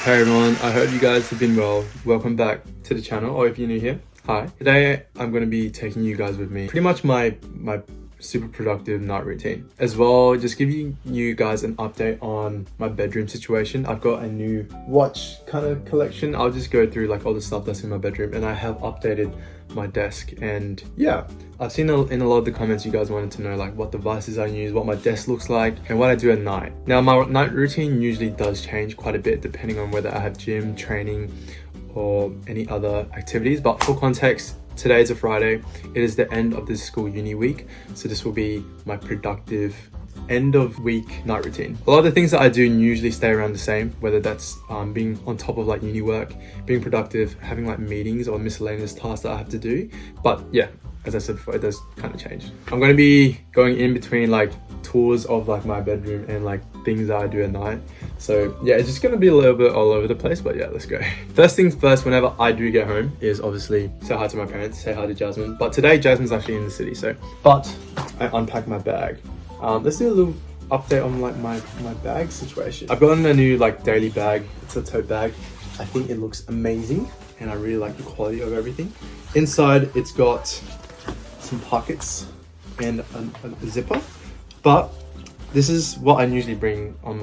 Hey everyone, I hope you guys have been well. Welcome back to the channel, or if you're new here, hi. Today I'm going to be taking you guys with me pretty much my super productive night routine, as well just giving you guys an update on my bedroom situation. I've got a new watch kind of collection. I'll just go through like all the stuff that's in my bedroom, and I have updated my desk. And yeah, I've seen in a lot of the comments you guys wanted to know like what devices I use, what my desk looks like, and what I do at night. Now my night routine usually does change quite a bit depending on whether I have gym, training, or any other activities. But for context, today is a Friday. It is the end of this school uni week, so this will be my productive end of week night routine. A lot of the things that I do usually stay around the same, whether that's being on top of like uni work, being productive, having like meetings or miscellaneous tasks that I have to do. But yeah, as I said before, it does kind of change. I'm going to be going in between like tours of like my bedroom and like things that I do at night. So yeah, it's just going to be a little bit all over the place, but yeah, let's go. First things first, whenever I do get home is obviously say hi to my parents, say hi to Jasmine. But today Jasmine's actually in the city, but I unpacked my bag. Let's do a little update on like my bag situation. I've gotten a new like daily bag. It's a tote bag. I think it looks amazing and I really like the quality of everything. Inside it's got some pockets and a zipper, but this is what I usually bring on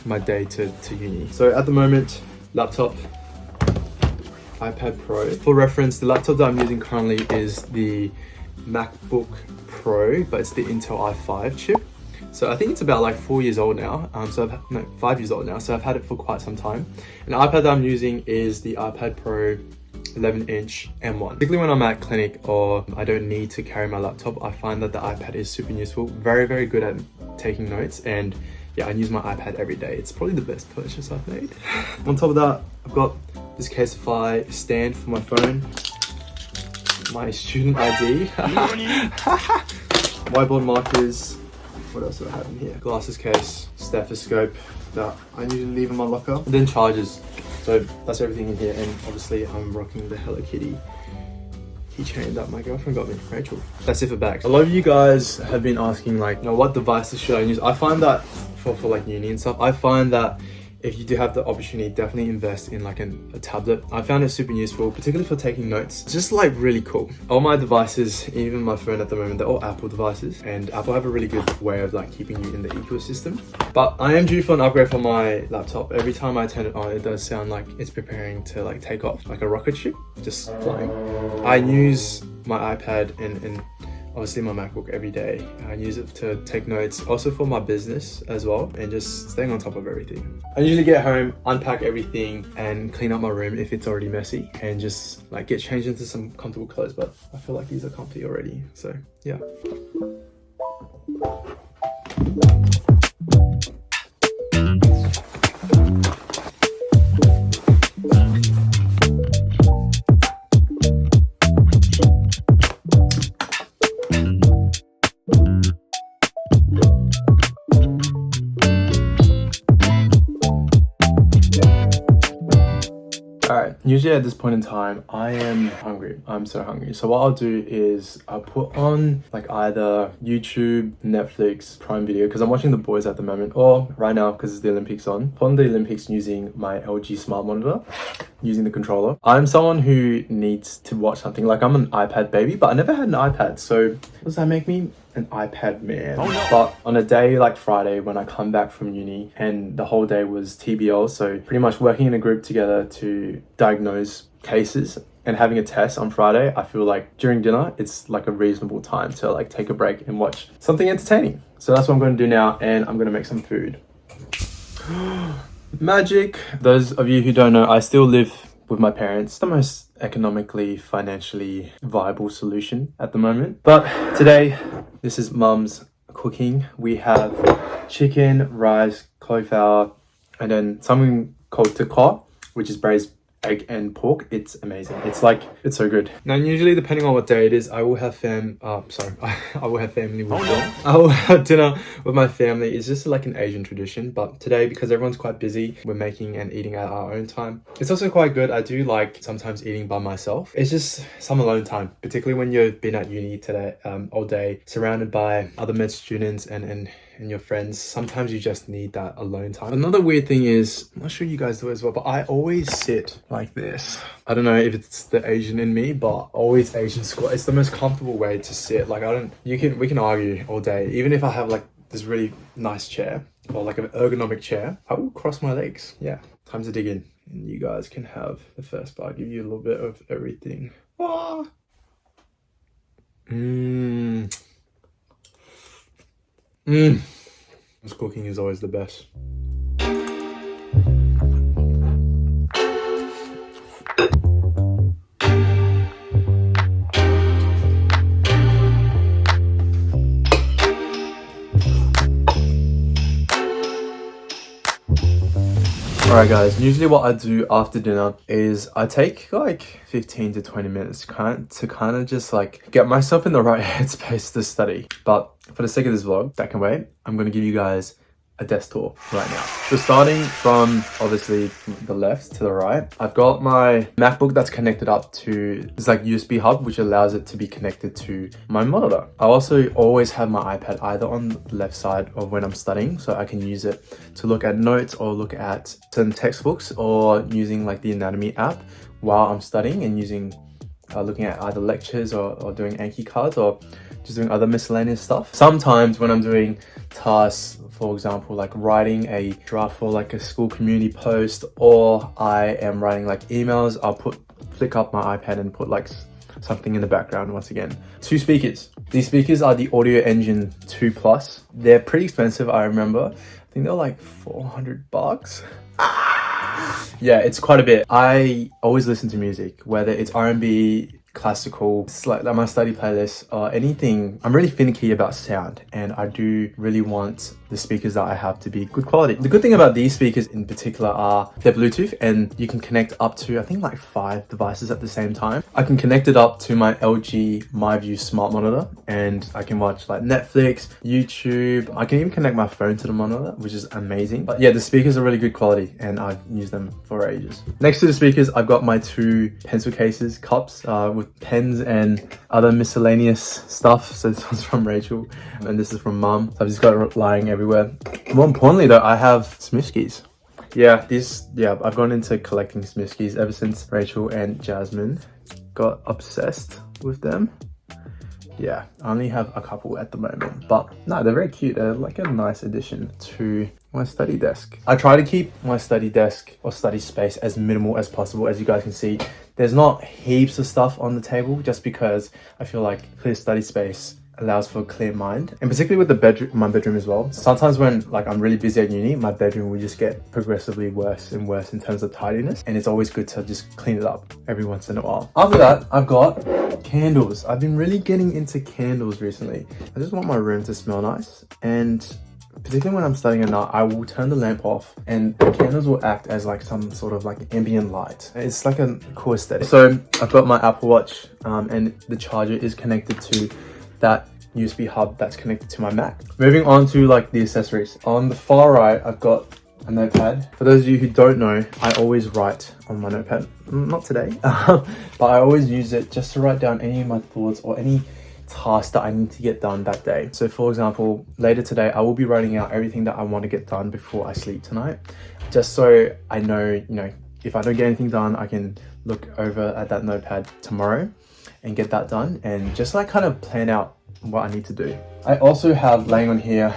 my day to uni. So at the moment, laptop, iPad Pro. For reference, the laptop that I'm using currently is the MacBook Pro, but it's the Intel i5 chip. So I think it's about like 4 years old now. 5 years old now. So I've had it for quite some time. And the iPad that I'm using is the iPad Pro 11-inch M1. Particularly when I'm at clinic or I don't need to carry my laptop, I find that the iPad is super useful. Very, very good at taking notes. And yeah, I use my iPad every day. It's probably the best purchase I've made. On top of that, I've got this Casetify stand for my phone, my student ID, whiteboard markers. What else do I have in here? Glasses case, stethoscope that I usually leave in my locker, and then chargers. So that's everything in here, and obviously I'm rocking the Hello Kitty keychain that my girlfriend got me, Rachel. That's it for bags. A lot of you guys have been asking like, you know, what devices should I use? I find that for like uni and stuff, I find that if you do have the opportunity, definitely invest in like a tablet. I found it super useful, particularly for taking notes. It's just like really cool. All my devices, even my phone at the moment, they're all Apple devices, and Apple have a really good way of like keeping you in the ecosystem. But I am due for an upgrade for my laptop. Every time I turn it on, it does sound like it's preparing to like take off, like a rocket ship, just flying. I use my iPad and obviously my MacBook every day. I use it to take notes, also for my business as well, and just staying on top of everything. I usually get home, unpack everything, and clean up my room if it's already messy, and just like get changed into some comfortable clothes. But I feel like these are comfy already, so yeah. Alright, usually at this point in time, I am hungry. I'm so hungry. So what I'll do is I'll put on like either YouTube, Netflix, Prime Video, because I'm watching The Boys at the moment, or right now, because it's the Olympics on. Put on the Olympics using my LG Smart Monitor, using the controller. I'm someone who needs to watch something. Like I'm an iPad baby, but I never had an iPad. So what does that make me? An iPad man. Oh, no. But on a day like Friday when I come back from uni and the whole day was TBL, so pretty much working in a group together to diagnose cases and having a test on Friday, I feel like during dinner it's like a reasonable time to like take a break and watch something entertaining. So that's what I'm going to do now, and I'm going to make some food. Magic. Those of you who don't know, I still live with my parents. The most economically, financially viable solution at the moment. But today, this is mum's cooking. We have chicken, rice, cauliflower, and then something called tikka, which is braised egg and pork. It's amazing. It's so good. Now, usually depending on what day it is, I will have family with them. I will have dinner with my family. It's just like an Asian tradition, but today, because everyone's quite busy, we're making and eating at our own time. It's also quite good. I do like sometimes eating by myself. It's just some alone time, particularly when you've been at uni today all day, surrounded by other med students and and your friends, sometimes you just need that alone time. Another weird thing is, I'm not sure you guys do it as well, but I always sit like this. I don't know if it's the Asian in me, but always Asian squat. It's the most comfortable way to sit. Like we can argue all day. Even if I have like this really nice chair or like an ergonomic chair, I will cross my legs. Yeah, time to dig in. And you guys can have the first bar. I'll give you a little bit of everything. Ah. This cooking is always the best. Alright guys, usually what I do after dinner is I take like 15 to 20 minutes to kind of just like get myself in the right headspace to study. But for the sake of this vlog, that can wait. I'm going to give you guys a desk tour right now. So starting from obviously the left to the right, I've got my MacBook that's connected up to this like USB hub, which allows it to be connected to my monitor. I also always have my iPad either on the left side of when I'm studying, so I can use it to look at notes or look at certain textbooks, or using like the anatomy app while I'm studying and using looking at either lectures or doing Anki cards or just doing other miscellaneous stuff. Sometimes when I'm doing tasks, for example, like writing a draft for like a school community post, or I am writing like emails, I'll flick up my iPad and put like something in the background. Once again, 2 speakers. These speakers are the Audio Engine 2 Plus. They're pretty expensive, I remember. I think they're like $400. Yeah, it's quite a bit. I always listen to music, whether it's R&B, classical, like my study playlist, or anything. I'm really finicky about sound, and I do really want the speakers that I have to be good quality. The good thing about these speakers in particular are they're Bluetooth, and you can connect up to, I think, like 5 devices at the same time. I can connect it up to my LG MyView Smart Monitor, and I can watch like Netflix, YouTube. I can even connect my phone to the monitor, which is amazing. But yeah, the speakers are really good quality, and I've used them for ages. Next to the speakers, I've got my 2 pencil cases, cups with pens and other miscellaneous stuff. So this one's from Rachel, and this is from Mum. So I've just got it lying everywhere. More importantly though, I have Smithskies. I've gone into collecting Smithskies ever since Rachel and Jasmine got obsessed with them. Yeah, I only have a couple at the moment, but no, they're very cute. They're like a nice addition to my study desk. I try to keep my study desk or study space as minimal as possible. As you guys can see, there's not heaps of stuff on the table, just because I feel like clear study space allows for a clear mind, and particularly with the bedroom, my bedroom as well. Sometimes when like I'm really busy at uni, my bedroom will just get progressively worse and worse in terms of tidiness, and it's always good to just clean it up every once in a while. After that, I've got candles. I've been really getting into candles recently. I just want my room to smell nice, and particularly when I'm studying at night, I will turn the lamp off, and the candles will act as like some sort of like ambient light. It's like a cool aesthetic. So I've got my Apple Watch, and the charger is connected to that USB hub that's connected to my Mac. Moving on to like the accessories. On the far right, I've got a notepad. For those of you who don't know, I always write on my notepad. Not today, but I always use it just to write down any of my thoughts or any task that I need to get done that day. So for example, later today, I will be writing out everything that I want to get done before I sleep tonight, just so I know, if I don't get anything done, I can look over at that notepad tomorrow and get that done, and just like kind of plan out what I need to do. I also have laying on here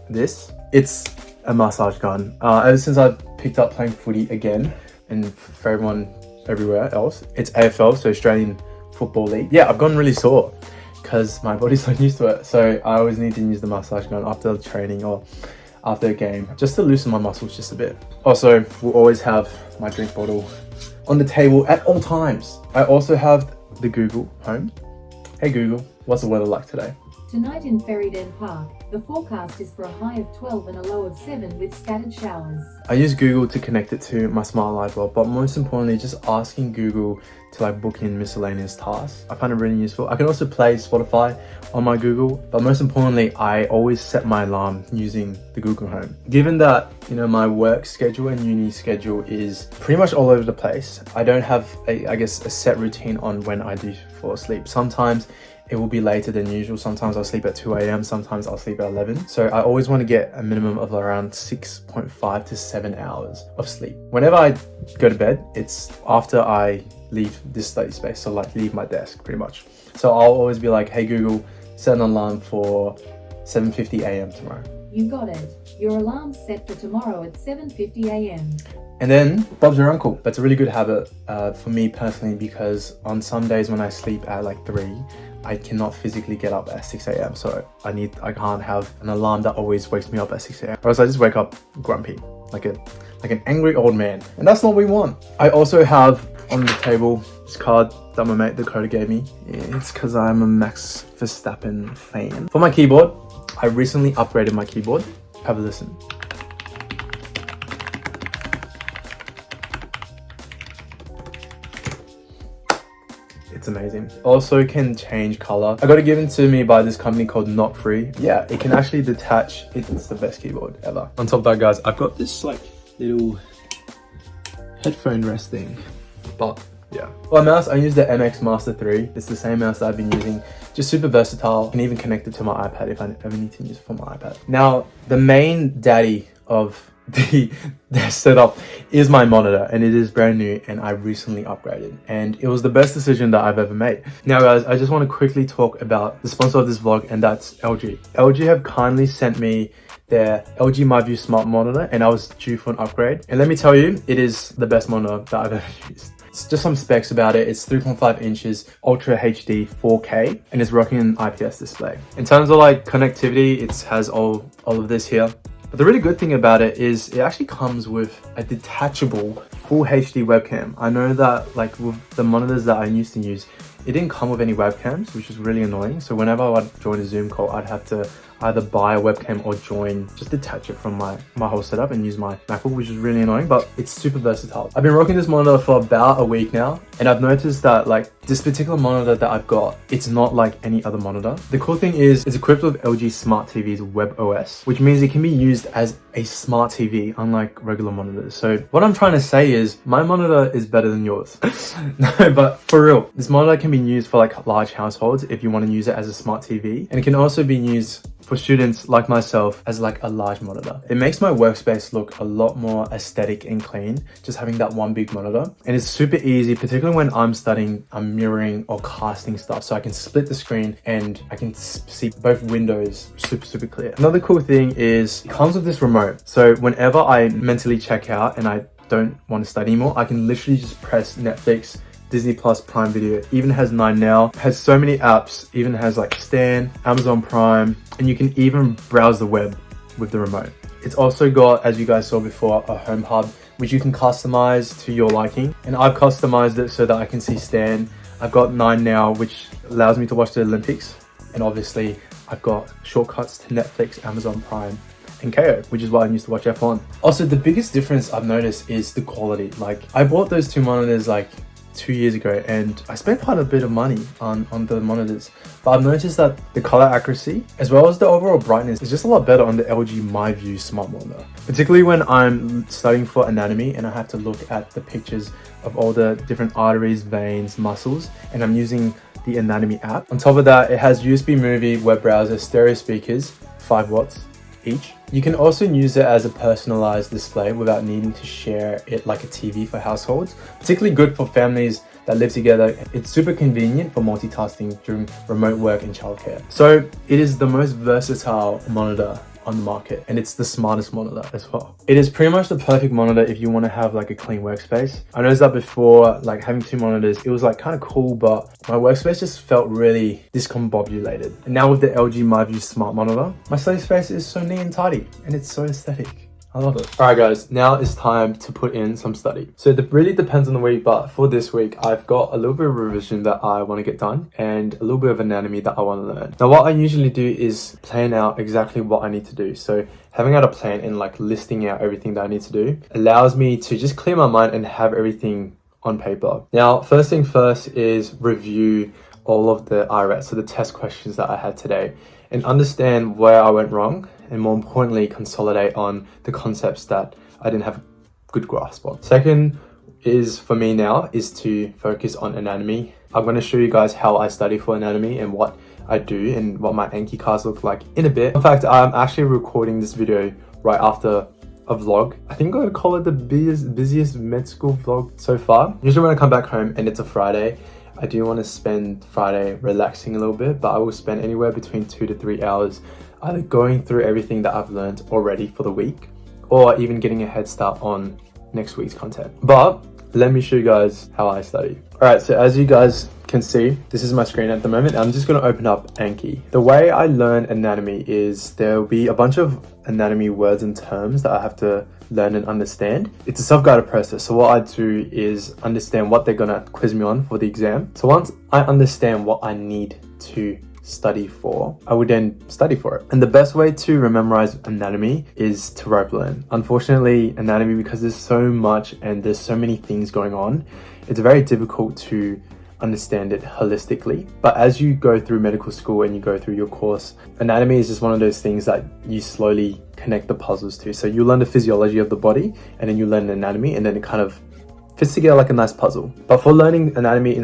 this. It's a massage gun. Ever since I've picked up playing footy again, and for everyone everywhere else, it's AFL, so Australian Football League. Yeah, I've gotten really sore because my body's not used to it, so I always need to use the massage gun after training or after a game, just to loosen my muscles just a bit. Also, we'll always have my drink bottle on the table at all times. I also have the Google Home. Hey Google, what's the weather like today? Tonight in Ferryden Park, the forecast is for a high of 12 and a low of 7 with scattered showers. I use Google to connect it to my smart light bulb, but most importantly, just asking Google to like book in miscellaneous tasks. I find it really useful. I can also play Spotify on my Google, but most importantly, I always set my alarm using the Google Home. Given that, my work schedule and uni schedule is pretty much all over the place, I don't have a set routine on when I do fall asleep. Sometimes it will be later than usual. Sometimes I'll sleep at 2 a.m, sometimes I'll sleep at 11. So I always want to get a minimum of around 6.5 to 7 hours of sleep. Whenever I go to bed, it's after I leave this study space, so like leave my desk pretty much. So I'll always be like, hey Google, set an alarm for 7:50 a.m. tomorrow. You got it. Your alarm's set for tomorrow at 7:50 a.m. And then Bob's your uncle. That's a really good habit for me personally, because on some days when I sleep at like 3, I cannot physically get up at 6 a.m. So I can't have an alarm that always wakes me up at 6 a.m. or else I just wake up grumpy, like an angry old man. And that's not what we want. I also have on the table this card that my mate Dakota gave me. It's because I'm a Max Verstappen fan. For my keyboard, I recently upgraded my keyboard. Have a listen. It's amazing. Also can change color. I got it given to me by this company called Not Free. Yeah, it can actually detach. It's the best keyboard ever. On top of that, guys, I've got this like little headphone rest thing. But yeah. For my mouse, I use the MX Master 3. It's the same mouse that I've been using. Just super versatile. I can even connect it to my iPad if I ever need to use it for my iPad. Now, the main daddy of the setup is my monitor, and it is brand new and I recently upgraded, and it was the best decision that I've ever made. Now guys, I just want to quickly talk about the sponsor of this vlog, and that's LG. LG have kindly sent me their LG MyView Smart Monitor, and I was due for an upgrade, and let me tell you, it is the best monitor that I've ever used. It's just some specs about it. It's 3.5 inches, Ultra HD 4K, and it's rocking an IPS display. In terms of like connectivity, it has all of this here. But the really good thing about it is it actually comes with a detachable full HD webcam. I know that like with the monitors that I used to use, it didn't come with any webcams, which was really annoying. So whenever I would join a Zoom call, I'd have to either buy a webcam or just detach it from my whole setup and use my MacBook, which is really annoying, but it's super versatile. I've been rocking this monitor for about a week now, and I've noticed that like this particular monitor that I've got, it's not like any other monitor. The cool thing is it's equipped with LG Smart TV's Web OS, which means it can be used as a smart TV, unlike regular monitors. So what I'm trying to say is my monitor is better than yours. No, but for real, this monitor can be used for like large households if you want to use it as a smart TV, and it can also be used for students like myself as like a large monitor. It makes my workspace look a lot more aesthetic and clean, just having that one big monitor. And it's super easy, particularly when I'm studying, I'm mirroring or casting stuff. So I can split the screen and I can see both windows super clear. Another cool thing is it comes with this remote. So whenever I mentally check out and I don't want to study anymore, I can literally just press Netflix, Disney Plus, Prime Video. It even has 9 Now, it has so many apps, even has like Stan, Amazon Prime, and you can even browse the web with the remote. It's also got, as you guys saw before, a home hub, which you can customize to your liking. And I've customized it so that I can see Stan. I've got 9 Now, which allows me to watch the Olympics. And obviously I've got shortcuts to Netflix, Amazon Prime, and KO, which is what I used to watch F1. Also, the biggest difference I've noticed is the quality. Like I bought those two monitors like 2 years ago, and I spent quite a bit of money on the monitors, but I've noticed that the color accuracy as well as the overall brightness is just a lot better on the LG MyView Smart Monitor, particularly when I'm studying for anatomy and I have to look at the pictures of all the different arteries, veins, muscles, and I'm using the anatomy app. On top of that, it has USB movie, web browser, stereo speakers, 5 watts each. You can also use it as a personalized display without needing to share it like a TV for households. Particularly good for families that live together. It's super convenient for multitasking during remote work and childcare. So it is the most versatile monitor on the market, and it's the smartest monitor as well. It is pretty much the perfect monitor if you want to have like a clean workspace. I noticed that before, like having 2 monitors, it was like kind of cool, but my workspace just felt really discombobulated. And now with the LG MyView Smart Monitor, my study space is so neat and tidy, and it's so aesthetic. I love it. All right, guys, now it's time to put in some study. So it really depends on the week, but for this week, I've got a little bit of revision that I want to get done and a little bit of anatomy that I want to learn. Now, what I usually do is plan out exactly what I need to do. So having out a plan and like listing out everything that I need to do allows me to just clear my mind and have everything on paper. Now, first thing first is review all of the IRET, so the test questions that I had today, and understand where I went wrong, and more importantly, consolidate on the concepts that I didn't have a good grasp on. Second is, for me now, is to focus on anatomy I'm going to show you guys how I study for anatomy and what I do and what my Anki cards look like in a bit. In fact, I'm actually recording this video right after a vlog. I think I'm going to call it the busiest med school vlog so far. Usually when I come back home and it's a Friday, I do want to spend Friday relaxing a little bit, but I will spend anywhere between 2 to 3 hours either going through everything that I've learned already for the week or even getting a head start on next week's content. But let me show you guys how I study. All right, so as you guys can see, this is my screen at the moment. I'm just going to open up Anki. The way I learn anatomy is there'll be a bunch of anatomy words and terms that I have to learn and understand. It's a self-guided process. So what I do is understand what they're going to quiz me on for the exam. So once I understand what I need to study for, I would then study for it. And the best way to memorize anatomy is to rope learn. Unfortunately, anatomy, because there's so much and there's so many things going on, it's very difficult to understand it holistically. But as you go through medical school and you go through your course, anatomy is just one of those things that you slowly connect the puzzles to. So you learn the physiology of the body and then you learn anatomy, and then it kind of fits together like a nice puzzle. But for learning anatomy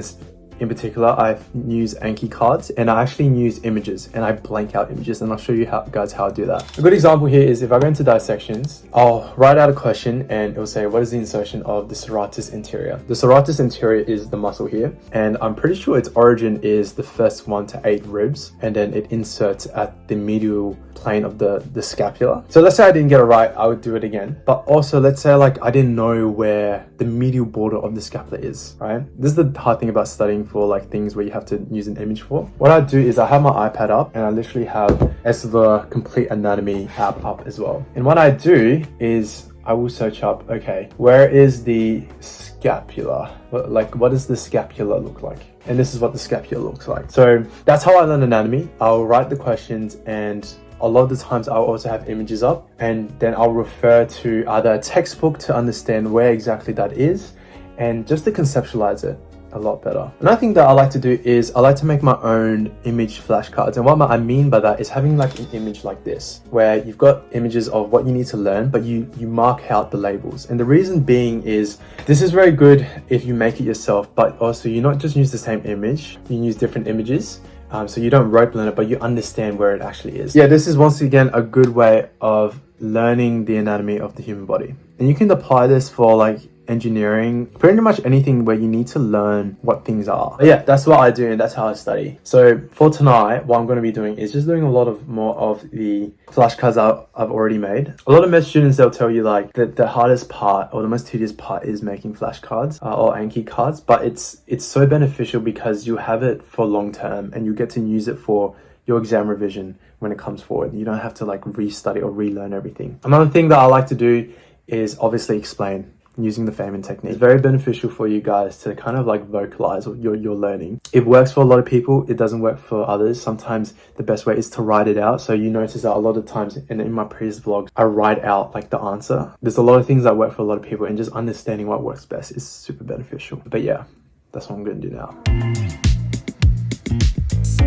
in particular, I use Anki cards, and I actually use images, and I blank out images, and I'll show you guys how I do that. A good example here is if I go into dissections, I'll write out a question and it will say, what is the insertion of the serratus anterior? The serratus anterior is the muscle here, and I'm pretty sure its origin is the first 1 to 8 ribs, and then it inserts at the medial plane of the scapula. So let's say I didn't get it right, I would do it again. But also let's say like I didn't know where the medial border of the scapula is, right? This is the hard thing about studying for like things where you have to use an image for. What I do is I have my iPad up and I literally have the Complete Anatomy app up as well. And what I do is I will search up, okay, where is the scapula? What does the scapula look like? And this is what the scapula looks like. So that's how I learn anatomy. I'll write the questions, and a lot of the times I'll also have images up, and then I'll refer to either a textbook to understand where exactly that is and just to conceptualize it a lot better. Another thing that I like to do is I like to make my own image flashcards. And what I mean by that is having like an image like this, where you've got images of what you need to learn, but you mark out the labels. And the reason being is this is very good if you make it yourself, but also you not just use the same image, you use different images. So you don't rope learn it, but you understand where it actually is. Yeah, this is once again a good way of learning the anatomy of the human body. And you can apply this for like engineering, pretty much anything where you need to learn what things are. But yeah, that's what I do and that's how I study. So for tonight, what I'm going to be doing is just doing a lot of more of the flashcards I've already made. A lot of med students, they'll tell you like the hardest part or the most tedious part is making flashcards or Anki cards, but it's so beneficial because you have it for long term and you get to use it for your exam revision when it comes forward. You don't have to like restudy or relearn everything. Another thing that I like to do is obviously explain using the Feynman technique. It's very beneficial for you guys to kind of like vocalize your learning. It works for a lot of people, it doesn't work for others. Sometimes the best way is to write it out. So you notice that a lot of times, and in my previous vlogs, I write out like the answer. There's a lot of things that work for a lot of people, and just understanding what works best is super beneficial. But yeah, that's what I'm going to do now.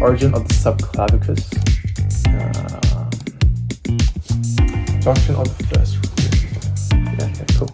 Origin of the subclavicus. Junction of the first rib. Yeah, okay, cool.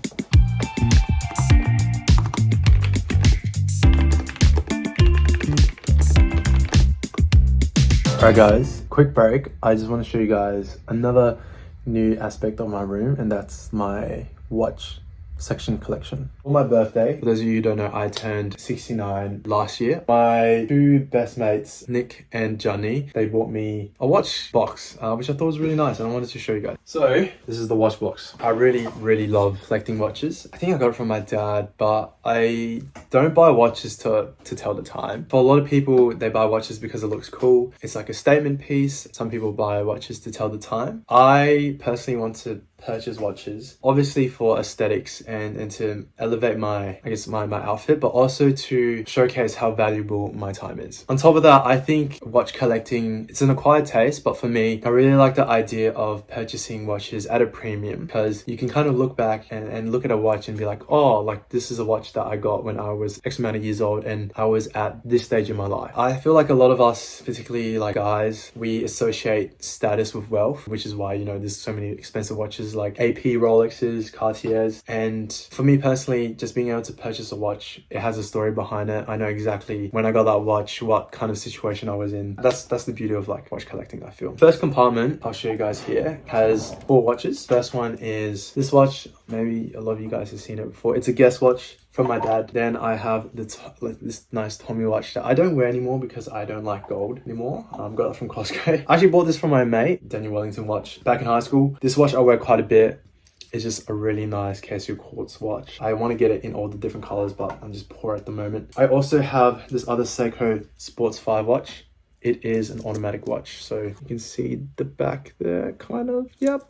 Alright guys, quick break. I just want to show you guys another new aspect of my room, and that's my watch section collection. For my birthday, for those of you who don't know, I turned 69 last year. My two best mates, Nick and Johnny, they bought me a watch box, which I thought was really nice, and I wanted to show you guys. So this is the watch box. I really love collecting watches. I think I got it from my dad, but I don't buy watches to tell the time. For a lot of people, they buy watches because it looks cool. It's like a statement piece. Some people buy watches to tell the time. I personally want to purchase watches, obviously for aesthetics and to elevate my outfit, but also to showcase how valuable my time is. On top of that, I think watch collecting, it's an acquired taste, but for me, I really like the idea of purchasing watches at a premium, because you can kind of look back and look at a watch and be like, oh, like this is a watch that I got when I was X amount of years old and I was at this stage in my life. I feel like a lot of us, particularly like guys, we associate status with wealth, which is why, you know, there's so many expensive watches watches like AP Rolexes, Cartiers, and for me personally, just being able to purchase a watch, it has a story behind it. I know exactly when I got that watch, what kind of situation I was in. That's the beauty of like watch collecting, I feel. First compartment, I'll show you guys here, has 4 watches. First one is this watch. Maybe a lot of you guys have seen it before. It's a Guess watch from my dad. Then I have this nice Tommy watch that I don't wear anymore because I don't like gold anymore. Got it from Costco. I actually bought this from my mate, Daniel Wellington watch, back in high school. This watch I wear quite a bit. It's just a really nice Casio quartz watch. I want to get it in all the different colors, but I'm just poor at the moment. I also have this other Seiko Sports 5 watch. It is an automatic watch, so you can see the back there, kind of, yep.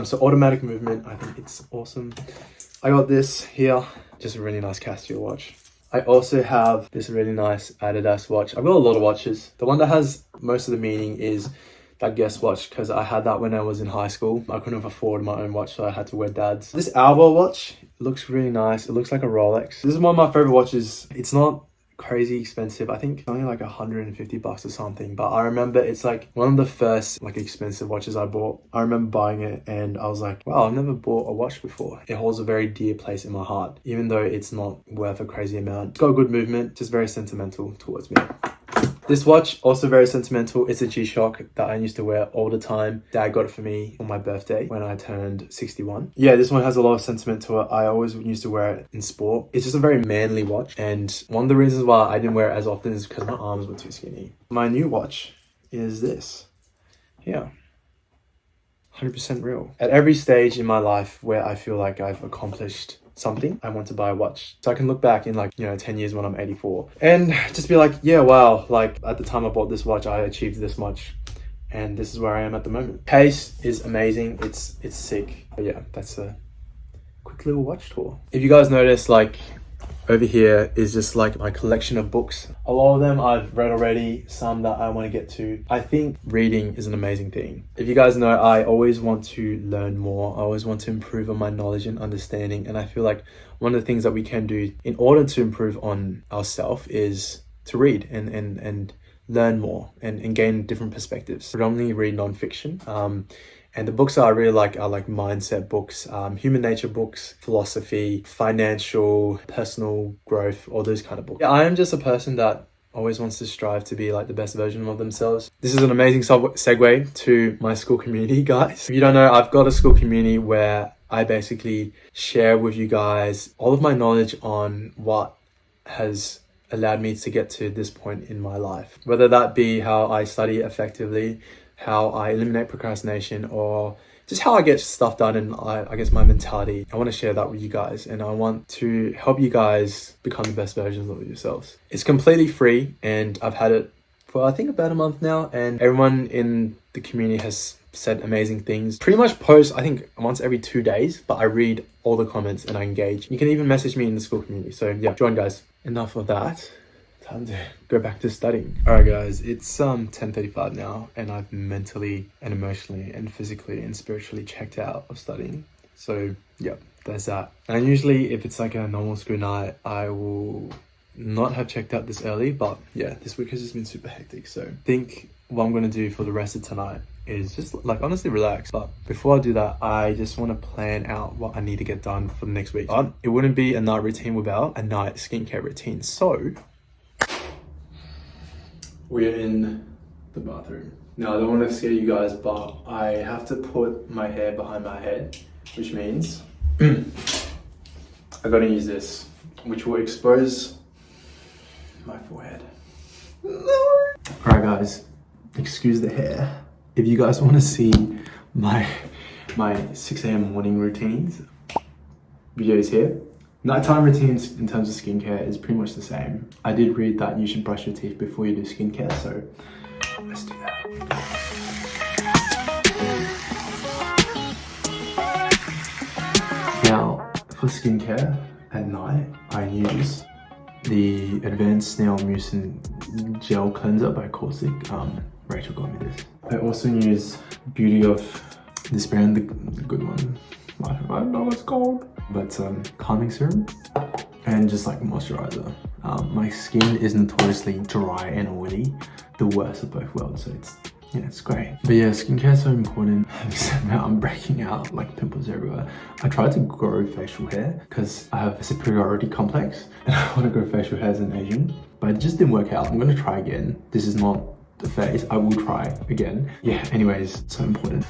So automatic movement, I think it's awesome. I got this here, just a really nice Casio watch. I also have this really nice Adidas watch. I've got a lot of watches. The one that has most of the meaning is that Guess watch, because I had that when I was in high school. I couldn't afford my own watch, so I had to wear dad's. This Alba watch looks really nice. It looks like a Rolex. This is one of my favorite watches. It's not crazy expensive. I think it's only like $150 or something, but I remember it's like one of the first like expensive watches I bought. I remember buying it and I was like, wow, I've never bought a watch before. It holds a very dear place in my heart, even though it's not worth a crazy amount. It's got a good movement, just very sentimental towards me. This watch, also very sentimental. It's a G-Shock that I used to wear all the time. Dad got it for me on my birthday when I turned 61. Yeah, this one has a lot of sentiment to it. I always used to wear it in sport. It's just a very manly watch. And one of the reasons why I didn't wear it as often is because my arms were too skinny. My new watch is this. Yeah. 100% real. At every stage in my life where I feel like I've accomplished something, I want to buy a watch so I can look back in 10 years when I'm 84 and just be like, yeah, wow, like at the time I bought this watch, I achieved this much, and this is where I am at the moment. Case is amazing. It's sick. But yeah, that's a quick little watch tour. If you guys notice, like over here is just like my collection of books. A lot of them I've read already, some that I want to get to. I think reading is an amazing thing. If you guys know, I always want to learn more. I always want to improve on my knowledge and understanding. And I feel like one of the things that we can do in order to improve on ourselves is to read and learn more and gain different perspectives. Predominantly read non-fiction. And the books that I really like are like mindset books, human nature books, philosophy, financial, personal growth, all those kind of books. Yeah, I am just a person that always wants to strive to be like the best version of themselves. This is an amazing segue to my school community, guys. If you don't know, I've got a school community where I basically share with you guys all of my knowledge on what has allowed me to get to this point in my life. Whether that be how I study effectively, how I eliminate procrastination, or just how I get stuff done, and I guess my mentality. I want to share that with you guys, and I want to help you guys become the best versions of yourselves. It's completely free, and I've had it for I think about a month now, and everyone in the community has said amazing things. Pretty much post I think once every 2 days, but I read all the comments and I engage. You can even message me in the school community. So yeah, join, guys. Enough of that. Time to go back to studying. All right, guys, it's 10:35 now, and I've mentally and emotionally and physically and spiritually checked out of studying. So yeah, there's that. And usually if it's like a normal school night, I will not have checked out this early, but yeah, this week has just been super hectic. So I think what I'm gonna do for the rest of tonight is just like honestly relax. But before I do that, I just want to plan out what I need to get done for the next week. But it wouldn't be a night routine without a night skincare routine. So we're in the bathroom. Now, I don't want to scare you guys, but I have to put my hair behind my head, which means I gotta use this, which will expose my forehead. No! Alright guys, excuse the hair. If you guys want to see my 6 a.m. morning routines, video is here. Nighttime routines in terms of skincare is pretty much the same. I did read that you should brush your teeth before you do skincare, so let's do that. Now, for skincare at night, I use the Advanced Snail Mucin Gel Cleanser by Caustic. Rachel got me this. I also use Beauty of this brand, the good one. I don't know what it's called, but calming serum and just like moisturizer. My skin is notoriously dry and oily, the worst of both worlds, so yeah, it's great. But yeah, skincare is so important. I'm breaking out like pimples everywhere. I tried to grow facial hair because I have a superiority complex and I want to grow facial hair as an Asian, but it just didn't work out. I'm gonna try again. This is not the phase. I will try again. Yeah, anyways, so important.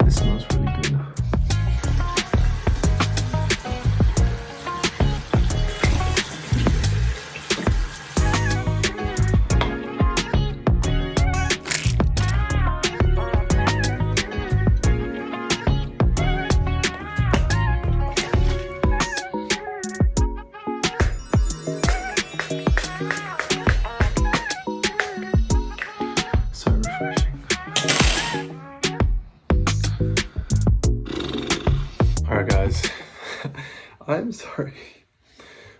This smells really good. So refreshing. Alright guys, I'm sorry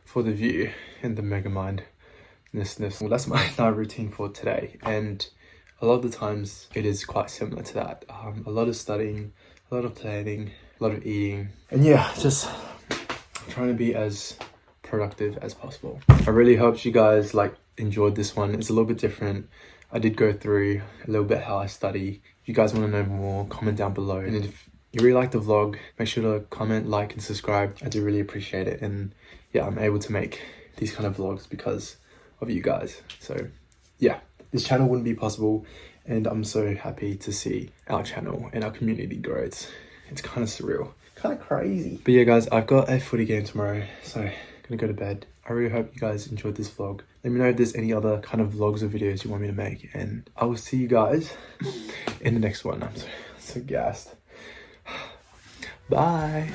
for the view and the mega mindness. Well, that's my night routine for today, and a lot of the times it is quite similar to that. A lot of studying, a lot of planning, a lot of eating, and yeah, just trying to be as productive as possible. I really hope you guys enjoyed this one. It's a little bit different. I did go through a little bit how I study. If you guys want to know more, comment down below. And if you really like the vlog, make sure to comment, like, and subscribe. I do really appreciate it. And yeah, I'm able to make these kind of vlogs because of you guys. So yeah, this channel wouldn't be possible. And I'm so happy to see our channel and our community grow. It's kind of surreal, kind of crazy. But yeah, guys, I've got a footy game tomorrow, so I'm gonna go to bed. I really hope you guys enjoyed this vlog. Let me know if there's any other kind of vlogs or videos you want me to make, and I will see you guys in the next one. I'm so gassed. Bye.